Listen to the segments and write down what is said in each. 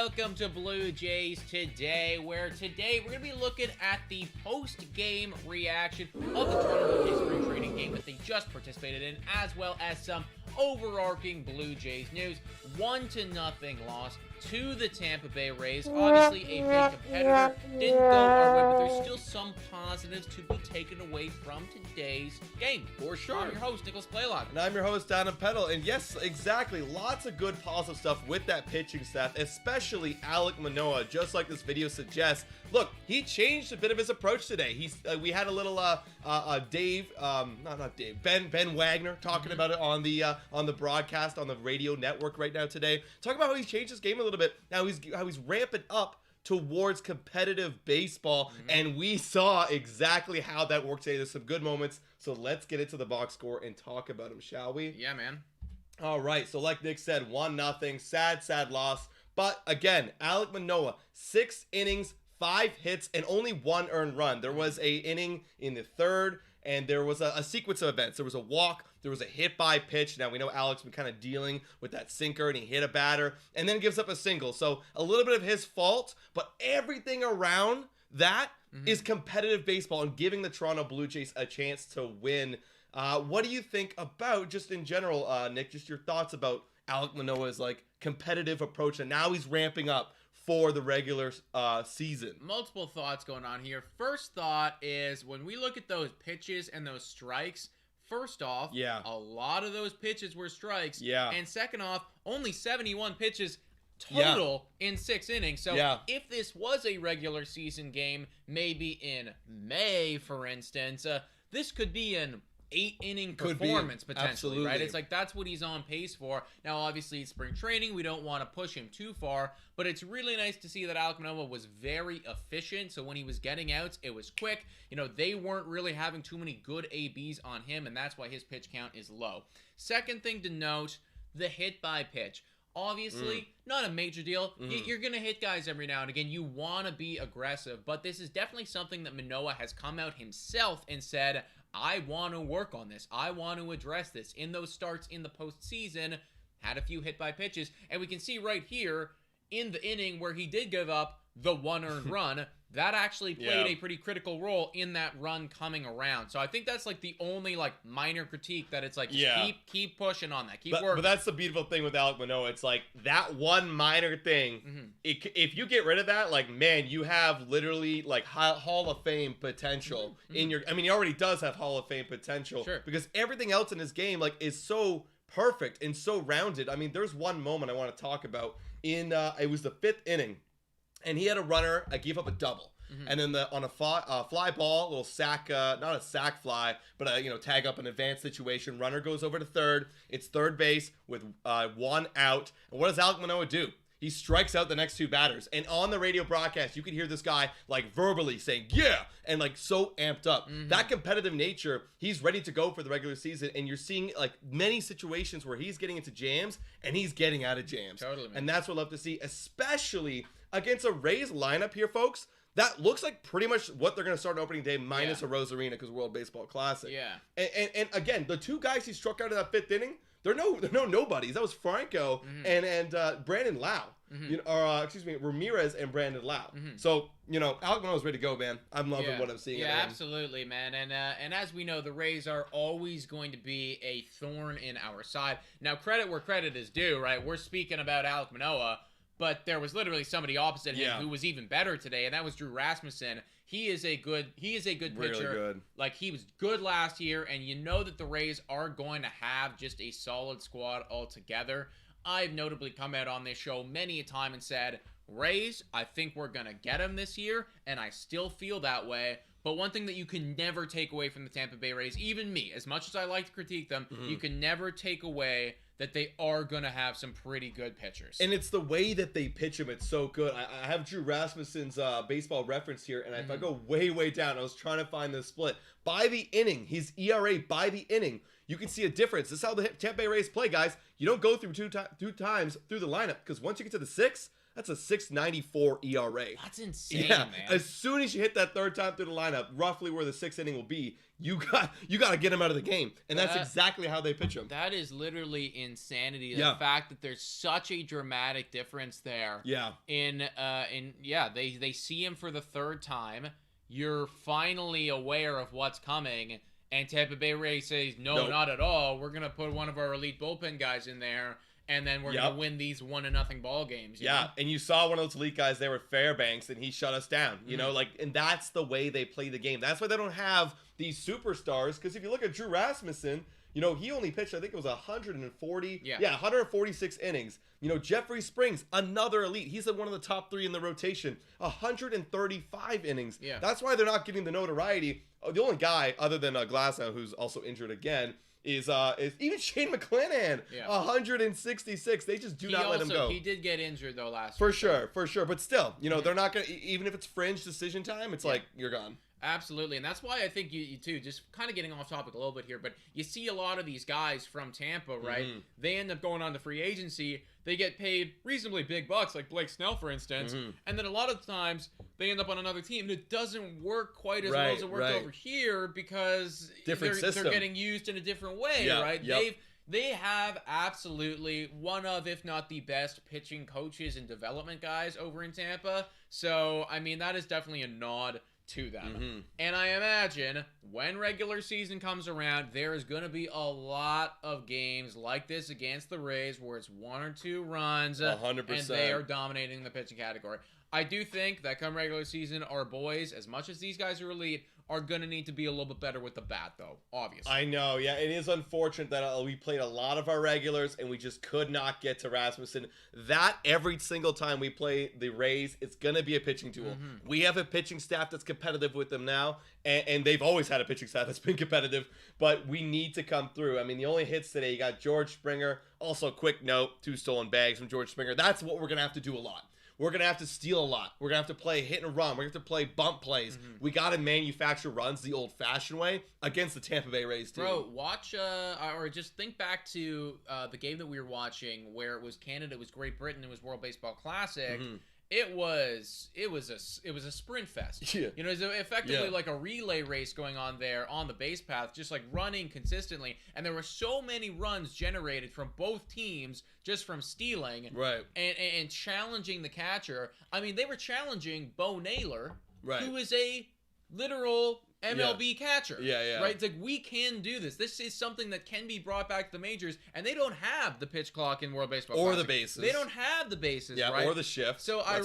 welcome to Blue Jays Today, where today we're going to be looking at the post-game reaction of the Toronto Blue Jays spring training game that they just participated in, as well as some overarching Blue Jays news. 1-0 loss to the Tampa Bay Rays. Obviously a big competitor. Didn't go our way, but there's still some positives to be taken away from today's game. For sure. I'm your host, Nicholas Playlock. And I'm your host, Adam Peddle. And yes, exactly. Lots of good positive stuff with that pitching staff, especially Alek Manoah, just like this video suggests. Look, he changed a bit of his approach today. We had a little Ben Wagner talking about it on the broadcast on the radio network right now today. Talking about how he's changed his game a little bit. Now how he's ramping up towards competitive baseball, and we saw exactly how that worked today. There's some good moments, so let's get into the box score and talk about them, shall we? Yeah, man. All right, so like Nick said, 1-0, sad loss. But again, Alek Manoah, 6 innings, 5 hits, and only 1 earned run. There was a inning in the third, and there was a sequence of events. There was a walk, there was a hit by pitch. Now we know Alek's been kind of dealing with that sinker, and he hit a batter and then gives up a single. So a little bit of his fault, but everything around that is competitive baseball and giving the Toronto Blue Jays a chance to win. What do you think about, just in general, Nick, just your thoughts about Alek Manoah's competitive approach, and now he's ramping up for the regular season? Multiple thoughts going on here. First thought is, when we look at those pitches and those strikes, first off, a lot of those pitches were strikes. And second off, only 71 pitches total in 6 innings. So if this was a regular season game, maybe in May, for instance, this could be an 8-inning performance potentially, right? It's like that's what he's on pace for. Now, obviously, it's spring training. We don't want to push him too far, but it's really nice to see that Alek Manoah was very efficient. So when he was getting outs, it was quick. You know, they weren't really having too many good ABs on him, and that's why his pitch count is low. Second thing to note, the hit by pitch. Obviously, not a major deal. You're going to hit guys every now and again. You want to be aggressive, but this is definitely something that Manoah has come out himself and said, I want to work on this. I want to address this. In those starts in the postseason, had a few hit by pitches, and we can see right here in the inning where he did give up the 1 earned run, that actually played a pretty critical role in that run coming around. So I think that's the only minor critique, that it's keep pushing on that, keep working. But that's the beautiful thing with Alek Manoah. It's that one minor thing. If you get rid of that, man, you have literally Hall of Fame potential in your. I mean, he already does have Hall of Fame potential because everything else in his game is so perfect and so rounded. I mean, there's one moment I want to talk about in it was the 5th inning. And he had a runner. I gave up a double. And then on a fly ball, a little sack, not a sack fly, but tag up an advanced situation. Runner goes over to third. It's third base with 1 out. And what does Alek Manoah do? He strikes out the next 2 batters. And on the radio broadcast, you could hear this guy verbally saying, yeah, and so amped up. That competitive nature, he's ready to go for the regular season. And you're seeing many situations where he's getting into jams and he's getting out of jams. Totally, man. And that's what I love to see, especially against a Rays lineup here, folks. That looks like pretty much what they're going to start on opening day, minus a Rose Arena because World Baseball Classic. And again, the 2 guys he struck out in that 5th inning, they're no nobodies. That was Franco and Brandon Lau. Ramirez and Brandon Lau. So, Alek Manoah's ready to go, man. I'm loving what I'm seeing. Yeah, absolutely, man. And as we know, the Rays are always going to be a thorn in our side. Now, credit where credit is due, right? We're speaking about Alek Manoah, but there was literally somebody opposite him who was even better today, and that was Drew Rasmussen. He is a good pitcher. Really good. He was good last year, and you know that the Rays are going to have just a solid squad altogether. I've notably come out on this show many a time and said, Rays, I think we're going to get him this year, and I still feel that way. But one thing that you can never take away from the Tampa Bay Rays, even me, as much as I like to critique them, you can never take away that they are going to have some pretty good pitchers. And it's the way that they pitch him. It's so good. I have Drew Rasmussen's baseball reference here, and if I go way down, I was trying to find the split. By the inning, his ERA by the inning, you can see a difference. This is how the Tampa Bay Rays play, guys. You don't go through two times through the lineup, because once you get to the 6th, That's a 6.94 ERA. That's insane, yeah. man. As soon as you hit that third time through the lineup, roughly where the 6th inning will be, you got to get him out of the game. And that's exactly how they pitch him. That is literally insanity. The fact that there's such a dramatic difference there. Yeah. They see him for the third time. You're finally aware of what's coming. And Tampa Bay Rays says, no, not at all. We're going to put one of our elite bullpen guys in there. And then we're going to win these 1-0 ball games. You know? And you saw one of those elite guys there with Fairbanks, and he shut us down. You know, and that's the way they play the game. That's why they don't have these superstars. Because if you look at Drew Rasmussen, you know, he only pitched, I think it was 146 innings. You know, Jeffrey Springs, another elite. He's one of the top 3 in the rotation. 135 innings. Yeah. That's why they're not getting the notoriety. The only guy, other than Glasnow, who's also injured again, is even Shane McClanahan, 166. They just do not let him go. He did get injured though last year. For sure. But still, you know, they're not gonna, even if it's fringe decision time, it's like you're gone. Absolutely, and that's why I think you too, just kind of getting off topic a little bit here, but you see a lot of these guys from Tampa, right? They end up going on to free agency. They get paid reasonably big bucks, like Blake Snell, for instance. And then a lot of times they end up on another team, and it doesn't work quite as well as it worked over here because they're getting used in a different way, right? They have absolutely one of, if not the best pitching coaches and development guys over in Tampa. So, I mean, that is definitely a nod to them. And I imagine when regular season comes around, there is going to be a lot of games like this against the Rays where it's 1 or 2 runs 100%. And they are dominating the pitching category. I do think that come regular season, our boys, as much as these guys are elite, are going to need to be a little bit better with the bat, though, obviously. I know, yeah. It is unfortunate that we played a lot of our regulars, and we just could not get to Rasmussen. That, every single time we play the Rays, it's going to be a pitching duel. We have a pitching staff that's competitive with them now, and they've always had a pitching staff that's been competitive, but we need to come through. I mean, the only hits today, you got George Springer. Also, quick note, 2 stolen bags from George Springer. That's what we're going to have to do a lot. We're going to have to steal a lot. We're going to have to play hit and run. We're going to have to play bump plays. We got to manufacture runs the old-fashioned way against the Tampa Bay Rays team. Bro, watch or just think back to the game that we were watching where it was Canada, it was Great Britain, it was World Baseball Classic. It was a sprint fest. You know, it was effectively like a relay race going on there on the base path, just like running consistently. And there were so many runs generated from both teams just from stealing, and challenging the catcher. I mean, they were challenging Bo Naylor, who is a literal MLB catcher. Right? It's like, we can do this. This is something that can be brought back to the majors, and they don't have the pitch clock in World Baseball Classic. Or the bases. They don't have the bases, right? Or the shift. So I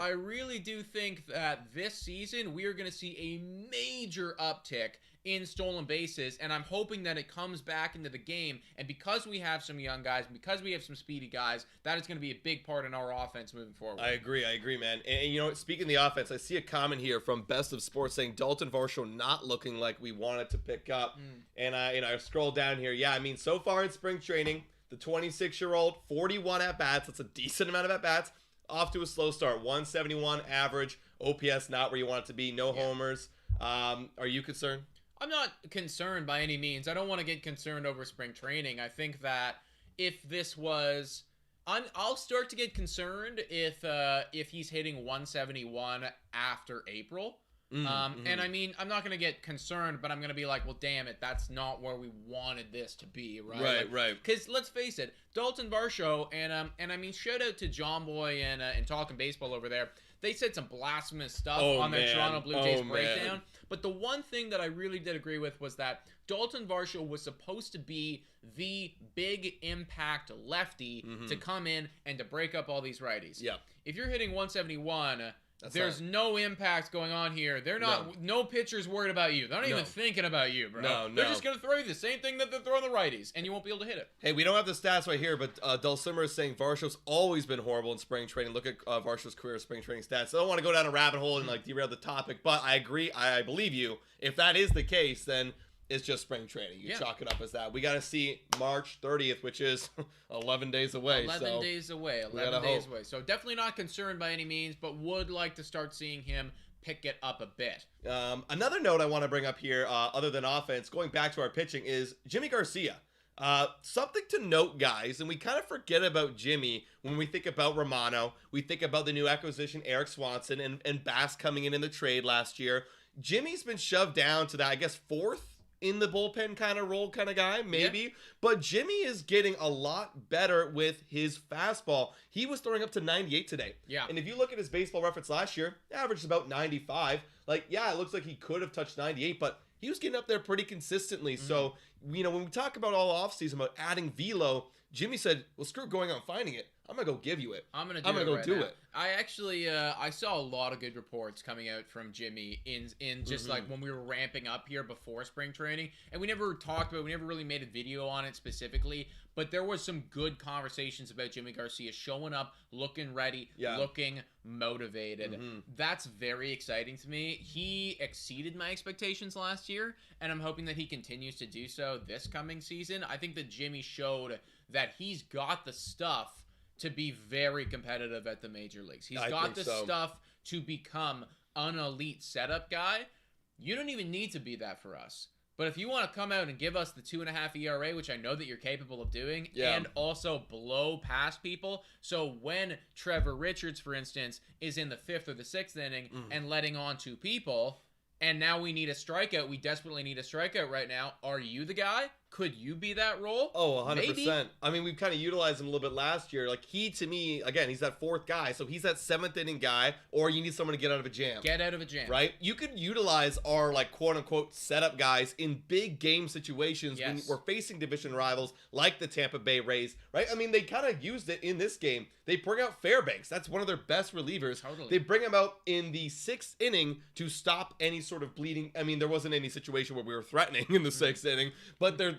really do think that this season we are going to see a major uptick in stolen bases, and I'm hoping that it comes back into the game. And because we have some young guys, because we have some speedy guys, that is going to be a big part in our offense moving forward. I agree, man. And you know, speaking of the offense, I see a comment here from Best of Sports saying Dalton Varsho not looking like we wanted to pick up. And I scroll down here. Yeah, I mean, so far in spring training, the 26-year-old, 41 at-bats. That's a decent amount of at-bats. Off to a slow start. 171 average. OPS not where you want it to be. No homers. Are you concerned? I'm not concerned by any means. I don't want to get concerned over spring training. I think that if this was... I'll start to get concerned if he's hitting 171 after April. And I mean, I'm not going to get concerned, but I'm going to be like, well, damn it, that's not where we wanted this to be, right? Right. Because let's face it, Dalton Varsho, and I mean, shout out to John Boy and Talking Baseball over there. They said some blasphemous stuff on their Toronto Blue Jays breakdown. But the one thing that I really did agree with was that Dalton Varsho was supposed to be the big impact lefty to come in and to break up all these righties. Yeah. If you're hitting 171... There's no impact going on here. They're not. No pitcher's worried about you. They're not even thinking about you, bro. No. They're just gonna throw you the same thing that they're throwing the righties, and you won't be able to hit it. Hey, we don't have the stats right here, but Dulcimer is saying Varsho's always been horrible in spring training. Look at Varsho's career spring training stats. I don't want to go down a rabbit hole and like derail the topic, but I agree. I believe you. If that is the case, then it's just spring training. You chalk it up as that. We got to see March 30th, which is 11 days away. 11 days away. So definitely not concerned by any means, but would like to start seeing him pick it up a bit. Another note I want to bring up here, other than offense, going back to our pitching, is Jimmy Garcia. Something to note, guys, and we kind of forget about Jimmy when we think about Romano. We think about the new acquisition, Eric Swanson, and Bass coming in the trade last year. Jimmy's been shoved down to that, I guess, fourth in the bullpen kind of role kind of guy, maybe. Yeah. But Jimmy is getting a lot better with his fastball. He was throwing up to 98 today. Yeah. And if you look at his baseball reference last year, averaged about 95. Like, yeah, it looks like he could have touched 98, but he was getting up there pretty consistently. Mm-hmm. So, you know, when we talk about all offseason about adding velo, Jimmy said, well, screw going out and finding it. I'm going to go give you it. I'm going to go do it. I actually, I saw a lot of good reports coming out from Jimmy in just like when we were ramping up here before spring training. And we never talked about it. We never really made a video on it specifically. But there was some good conversations about Jimmy Garcia showing up, looking ready, looking motivated. That's very exciting to me. He exceeded my expectations last year, and I'm hoping that he continues to do so this coming season. I think that Jimmy showed that he's got the stuff to be very competitive at the major leagues. He's got the stuff to become an elite setup guy. You don't even need to be that for us. But if you want to come out and give us the 2.5 ERA, which I know that you're capable of doing, and also blow past people, so when Trevor Richards, for instance, is in the 5th or the 6th inning and letting on 2 people, and now we need a strikeout, we desperately need a strikeout right now, are you the guy? Could you be that role? Oh, 100%. Maybe. I mean, we've kind of utilized him a little bit last year. Like, he, to me, again, he's that 4th guy. So he's that 7th inning guy, or you need someone to get out of a jam. Get out of a jam. Right? You could utilize our, like, quote-unquote setup guys in big game situations when we're facing division rivals like the Tampa Bay Rays, right? I mean, they kind of used it in this game. They bring out Fairbanks. That's one of their best relievers. Totally. They bring him out in the 6th inning to stop any sort of bleeding. I mean, there wasn't any situation where we were threatening in the 6th inning, but they're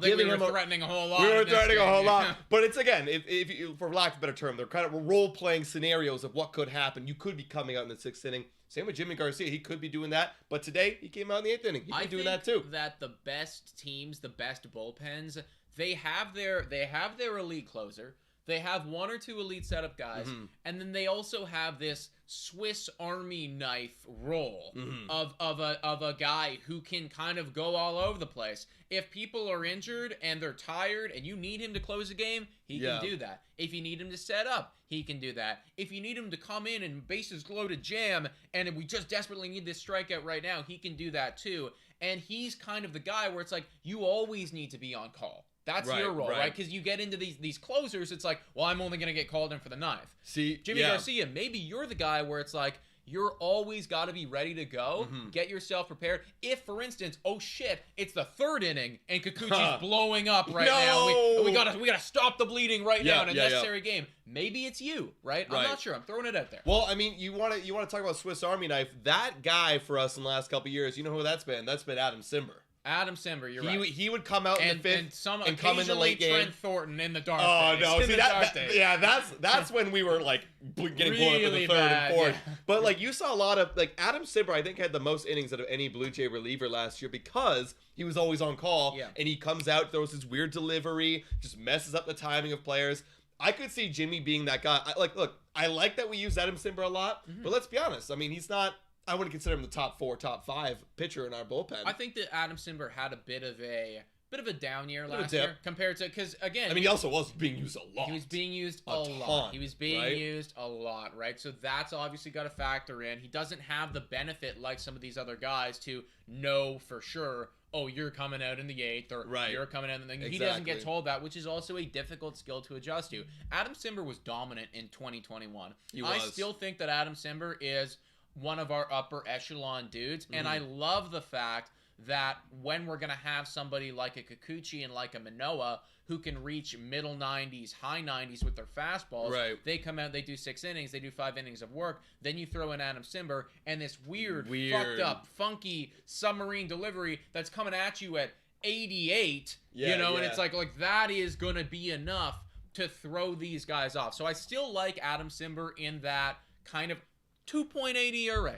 giving him threatening a whole lot. We were threatening a whole lot. But it's, again, if you, for lack of a better term, they're kind of role-playing scenarios of what could happen. You could be coming out in the 6th inning. Same with Jimmy Garcia. He could be doing that. But today, he came out in the 8th inning. He could be doing that, too. I think that the best teams, the best bullpens, they have their elite closer. They have 1 or 2 elite setup guys, and then they also have this Swiss Army knife role of a guy who can kind of go all over the place. If people are injured and they're tired and you need him to close a game, he can do that. If you need him to set up, he can do that. If you need him to come in and bases loaded jam and we just desperately need this strikeout right now, he can do that too. And he's kind of the guy where it's like you always need to be on call. That's your role, right? Because you get into these closers, it's like, well, I'm only going to get called in for the 9th. See, Jimmy Garcia, maybe you're the guy where it's like, you're always got to be ready to go. Get yourself prepared. If, for instance, oh shit, it's the 3rd inning and Kikuchi's blowing up now. We gotta stop the bleeding right now in a necessary game. Maybe it's you, right? I'm not sure. I'm throwing it out there. Well, I mean, you want to talk about Swiss Army knife? That guy for us in the last couple of years, you know who that's been? That's been Adam Simber. Adam Simber, you're right. He would come out in the 5th and come in the late game. Trent Thornton in the dark days. Oh, no. See, that's when we were, like, getting blown up in the 3rd and 4th. Yeah. But, like, you saw a lot of, like, Adam Simber, I think, had the most innings out of any Blue Jay reliever last year because he was always on call. Yeah. And he comes out, throws his weird delivery, just messes up the timing of players. I could see Jimmy being that guy. Look, I like that we use Adam Simber a lot, but let's be honest. I mean, he's not... I wouldn't consider him the top 4, top 5 pitcher in our bullpen. I think that Adam Simber had a bit of a down year last year compared to, because again, I mean, he also was being used a lot. He was being used a lot. He was being used a lot, right? So that's obviously got to factor in. He doesn't have the benefit like some of these other guys to know for sure, oh, you're coming out in the 8th, or you're coming out in the... He doesn't get told that, which is also a difficult skill to adjust to. Adam Simber was dominant in 2021. I still think that Adam Simber is one of our upper echelon dudes, and I love the fact that when we're going to have somebody like a Kikuchi and like a Manoah who can reach middle 90s, high 90s with their fastballs, they come out, they do 6 innings, they do 5 innings of work, then you throw in Adam Simber and this weird, fucked up, funky submarine delivery that's coming at you at 88, and it's like that is going to be enough to throw these guys off. So I still like Adam Simber in that kind of 2.8 ERA.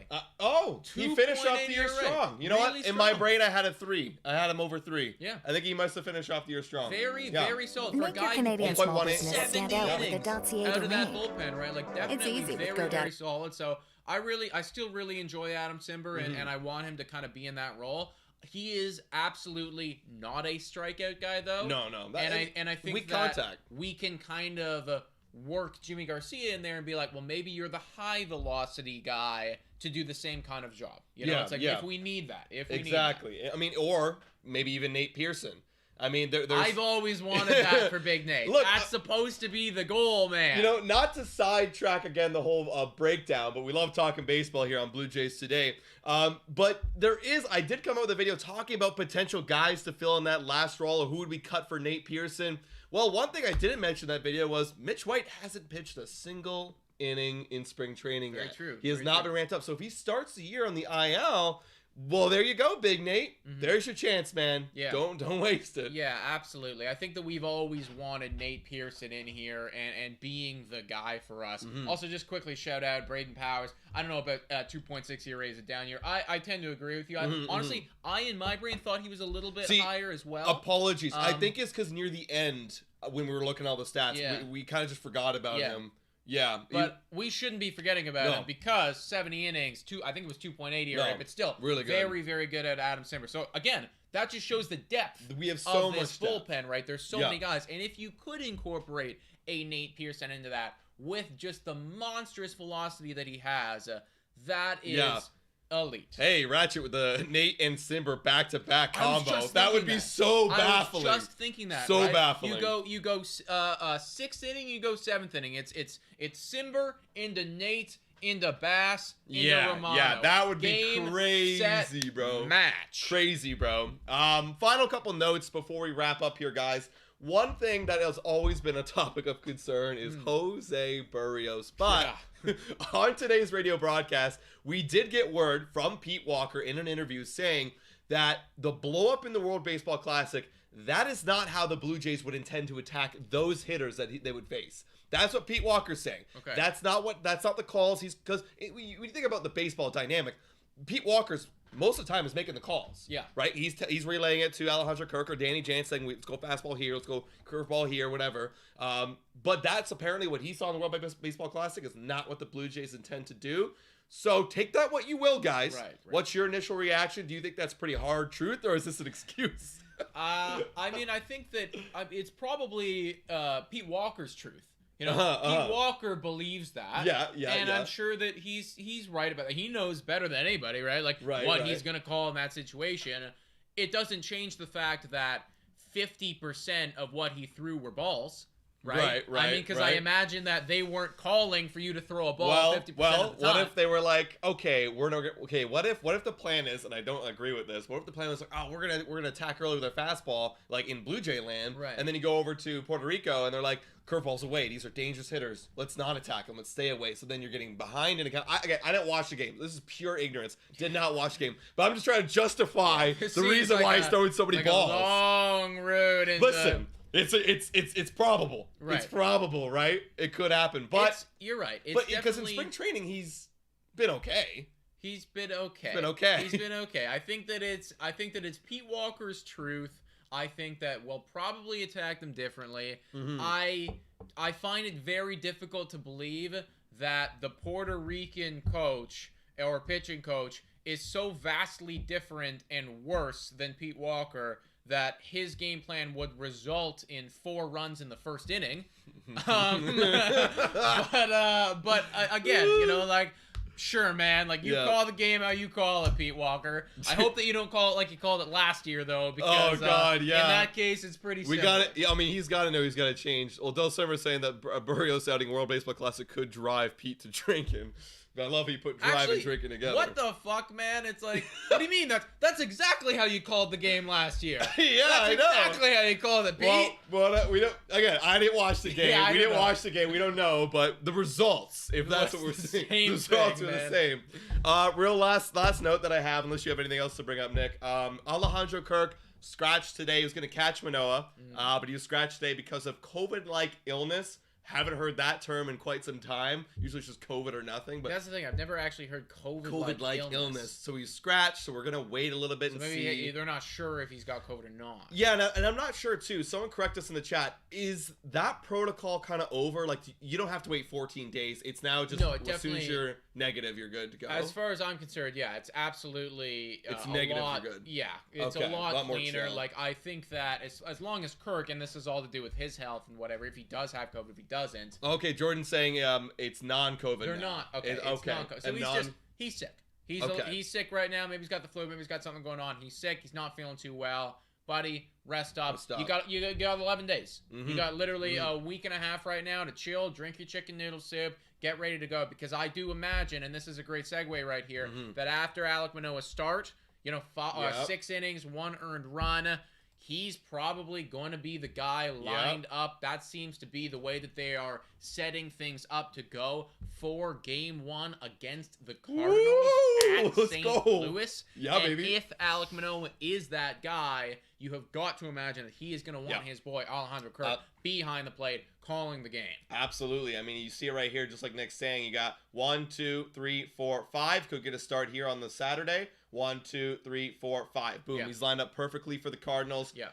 He finished off the year strong. You know what? In my brain, I had a 3. I had him over 3. Yeah. I think he must have finished off the year strong. Very solid. Make your Canadian small business stand out with the .ca out of that domain. bullpen, right? Like, definitely it's easy very solid. So I still really enjoy Adam Simber, and I want him to kind of be in that role. He is absolutely not a strikeout guy, though. No. And I think weak that contact. we can kind of work Jimmy Garcia in there and be like, well, maybe you're the high velocity guy to do the same kind of job. You know, it's like if we need that. Exactly. I mean, or maybe even Nate Pearson. I mean, there's... I've always wanted that for Big Nate. Look, that's supposed to be the goal, man. You know, not to sidetrack again the whole breakdown, but we love talking baseball here on Blue Jays Today. But I did come up with a video talking about potential guys to fill in that last role, or who would be cut for Nate Pearson. Well, one thing I didn't mention in that video was Mitch White hasn't pitched a single inning in spring training yet. Very true. He has not been ramped up. So if he starts the year on the IL... Well, there you go, Big Nate. There's your chance, man. Yeah. Don't waste it. Yeah, absolutely. I think that we've always wanted Nate Pearson in here and being the guy for us. Also, just quickly shout out Braden Powers. I don't know about 2.6 ERAs down here. I tend to agree with you. Honestly, I in my brain thought he was a little bit higher as well. Apologies. I think it's because near the end, when we were looking at all the stats, we kind of just forgot about him. Yeah. But we shouldn't be forgetting about him because 70 innings, I think it was 2.8 ERA, but still really good. Very, very good at Adam Simber. So, again, that just shows the depth we have so of this much bullpen, right? There's so many guys. And if you could incorporate a Nate Pearson into that with just the monstrous velocity that he has, that is... elite. Hey, Ratchet with the Nate and Simber back-to-back combo. That would be so baffling. I was just thinking that. So baffling. You go sixth inning, you go seventh inning. It's Simber into Nate into Bass into Romano. Yeah, that would be crazy, set, bro. Match. Crazy, bro. Final couple notes before we wrap up here, guys. One thing that has always been a topic of concern is Jose Berrios. But on today's radio broadcast, we did get word from Pete Walker in an interview saying that the blow-up in the World Baseball Classic, that is not how the Blue Jays would intend to attack those hitters that they would face. That's what Pete Walker's saying. Okay. That's not the calls. Because when you think about the baseball dynamic, Pete Walker's most of the time is making the calls. Yeah. Right? He's relaying it to Alejandro Kirk or Danny Jansen saying, let's go fastball here, let's go curveball here, whatever. But that's apparently what he saw in the World Baseball Classic is not what the Blue Jays intend to do. So take that what you will, guys. Right. What's your initial reaction? Do you think that's pretty hard truth, or is this an excuse? I mean, I think that it's probably Pete Walker's truth. You know, Pete Walker believes that. And I'm sure that he's right about that. He knows better than anybody, right? Like what he's going to call in that situation. It doesn't change the fact that 50% of what he threw were balls. Right. I mean, because I imagine that they weren't calling for you to throw a ball 50% of the time. What if they were like, okay, what if the plan is, and I don't agree with this, what if the plan was like, oh, we're gonna attack early with our fastball, like in Blue Jay land, and then you go over to Puerto Rico and they're like, curveballs away, these are dangerous hitters, let's not attack them, let's stay away. So then you're getting behind in a count. I didn't watch the game. This is pure ignorance. Did not watch the game, but I'm just trying to justify the reason why he's throwing so many balls. A long road. Listen. It's probable. Right. It's probable, right? It could happen, but you're right. Because in spring training he's been okay. He's been okay. I think that it's Pete Walker's truth. I think that we'll probably attack them differently. I find it very difficult to believe that the Puerto Rican coach or pitching coach is so vastly different and worse than Pete Walker that his game plan would result in 4 runs in the first inning. But again, you know, like, sure, man, like, you call the game how you call it, Pete Walker. I hope that you don't call it like you called it last year, though, because in that case, it's pretty simple. We got it. Yeah, I mean, he's got to know he's got to change. Well, Del Silver's saying that Berrios outing World Baseball Classic could drive Pete to drinking. I love he put drive and drinking together. What the fuck, man? It's like, what do you mean? That's exactly how you called the game last year. I know. Exactly how you called it, Pete. Well, we don't. Again, I didn't watch the game. We didn't watch the game. We don't know, but the results, if that's what we're seeing, the results are the same. Real last note that I have, unless you have anything else to bring up, Nick. Alejandro Kirk scratched today. He was going to catch Manoah, but he was scratched today because of COVID-like illness. Haven't heard that term in quite some time. Usually it's just COVID or nothing. But that's the thing. I've never actually heard COVID-like illness. So he's scratched, so we're going to wait a little bit and see. They're not sure if he's got COVID or not. Yeah, and I'm not sure, too. Someone correct us in the chat. Is that protocol kind of over? Like, you don't have to wait 14 days. It's now just as soon as you're negative, you're good to go. As far as I'm concerned, yeah, it's absolutely it's negative, you're good. Yeah, it's a lot cleaner. Like, I think that as long as Kirk, and this is all to do with his health and whatever, if he does have COVID, if he doesn't. Okay, Jordan's saying it's non-COVID. They're now. not. Okay, it's non-COVID. So he's sick. He's sick right now. Maybe he's got the flu. Maybe he's got something going on. He's sick. He's not feeling too well. Buddy, rest up. You got 11 days. Mm-hmm. You got literally a week and a half right now to chill, drink your chicken noodle soup, get ready to go. Because I do imagine, and this is a great segue right here, that after Alek Manoah start, 6 innings, 1 earned run, he's probably going to be the guy lined up. That seems to be the way that they are setting things up to go for Game 1 against the Cardinals at St. Louis. Yeah, and baby. If Alek Manoah is that guy, you have got to imagine that he is going to want his boy Alejandro Kirk behind the plate, calling the game. Absolutely. I mean, you see it right here, just like Nick's saying. You got 1, 2, 3, 4, 5. Could get a start here on the Saturday. 1, 2, 3, 4, 5. Boom. He's lined up perfectly for the Cardinals. Yeah.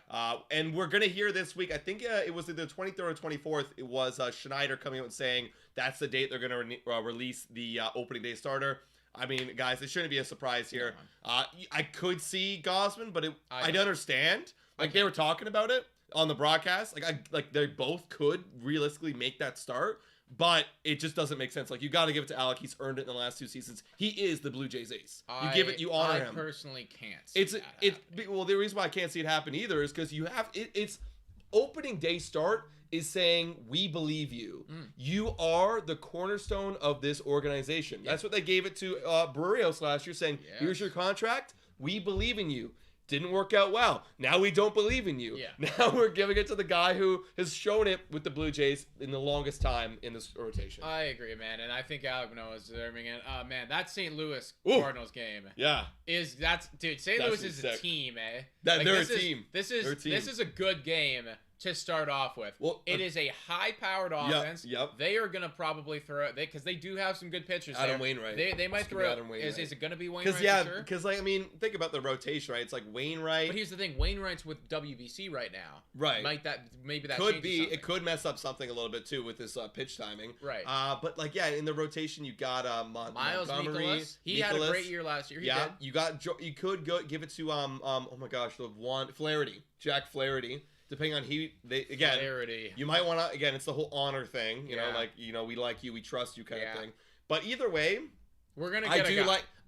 And we're going to hear this week, I think it was either the 23rd or 24th, it was Schneider coming out and saying that's the date they're going to release the opening day starter. I mean, guys, it shouldn't be a surprise here. I could see Gausman, but I'd understand. Like, they were talking about it on the broadcast. Like they both could realistically make that start. But it just doesn't make sense. Like, you got to give it to Alek. He's earned it in the last 2 seasons. He is the Blue Jays ace. You honor him. I personally can't see that happen. Well, the reason why I can't see it happen either is because you have it's opening day start is saying we believe you. You are the cornerstone of this organization. That's what they gave it to Berrios last year, saying here's your contract. We believe in you. Didn't work out well. Now we don't believe in you. Now we're giving it to the guy who has shown it with the Blue Jays in the longest time in this rotation. I agree, man. And I think Alek Manoah is deserving it. Man, that St. Louis Cardinals game. Dude, St. Louis is a team, eh? They're a team. This is a good game to start off with. Well, it is a high-powered offense. They are going to probably throw it, because they do have some good pitchers Adam Wainwright. They might throw it. Is it going to be Wainwright? Because, I mean, think about the rotation, right? It's like Wainwright. But here's the thing. Wainwright's with WBC right now. Right. Maybe that could be. It could mess up something a little bit, too, with this pitch timing. Right. But, in the rotation, you got Miles Montgomery. He had a great year last year. He did. You could give it to, oh my gosh, Flaherty. Jack Flaherty. Depending on Flaherty. You might want to, again, it's the whole honor thing, we like you, we trust you kind of thing. But either way, we're going to get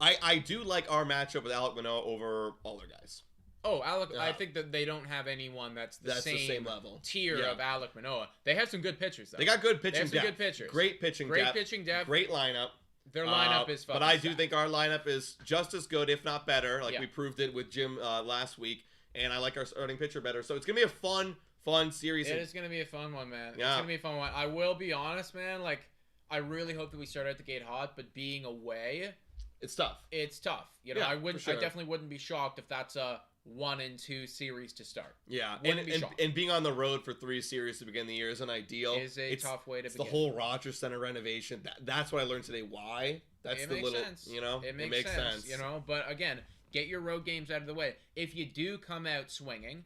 I do like our matchup with Alek Manoah over all their guys. Oh, Alek, I think that they don't have anyone that's the same level tier of Alek Manoah. They have some good pitchers, though. They got good pitching depth. They have some good pitchers. Great pitching depth. Great lineup. Their lineup is fun. But I do think our lineup is just as good, if not better. We proved it with Jim last week. And I like our starting pitcher better. So it's going to be a fun series. It is going to be a fun one, man. It's going to be a fun one. I will be honest, man. I really hope that we start out the gate hot, but being away... It's tough. I definitely wouldn't be shocked if that's a 1-2 series to start. Yeah. And being on the road for 3 series to begin the year isn't ideal. It's a tough way to begin. The whole Rogers Center renovation. That's what I learned today. Why? It makes sense. It makes sense. But again... Get your road games out of the way. If you do come out swinging,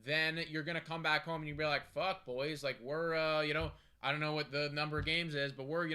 then you're going to come back home and you'll be like, fuck, boys. We're, I don't know what the number of games is, but we're,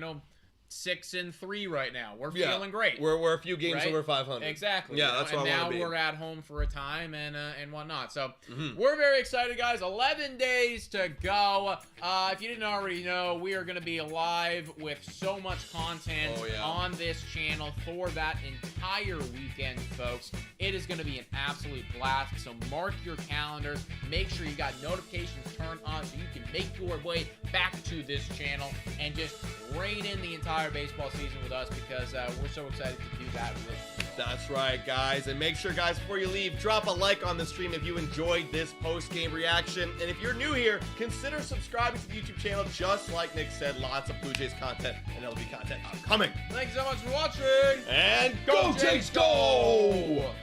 6-3 right now. We're feeling great. We're a few games over 500. Exactly. Yeah, that's what I want to be. And now we're at home for a time and whatnot. So we're very excited, guys. 11 days to go. If you didn't already know, we are going to be live with so much content on this channel for that entire weekend, folks. It is going to be an absolute blast. So mark your calendars. Make sure you got notifications turned on so you can make your way back to this channel and just rein in the entire baseball season with us, because we're so excited to do that with you. That's right, guys. And make sure, guys, before you leave, drop a like on the stream if you enjoyed this post-game reaction. And if you're new here, consider subscribing to the YouTube channel. Just like Nick said, lots of Blue Jays content and MLB content coming. Thanks so much for watching. And go Jays, go!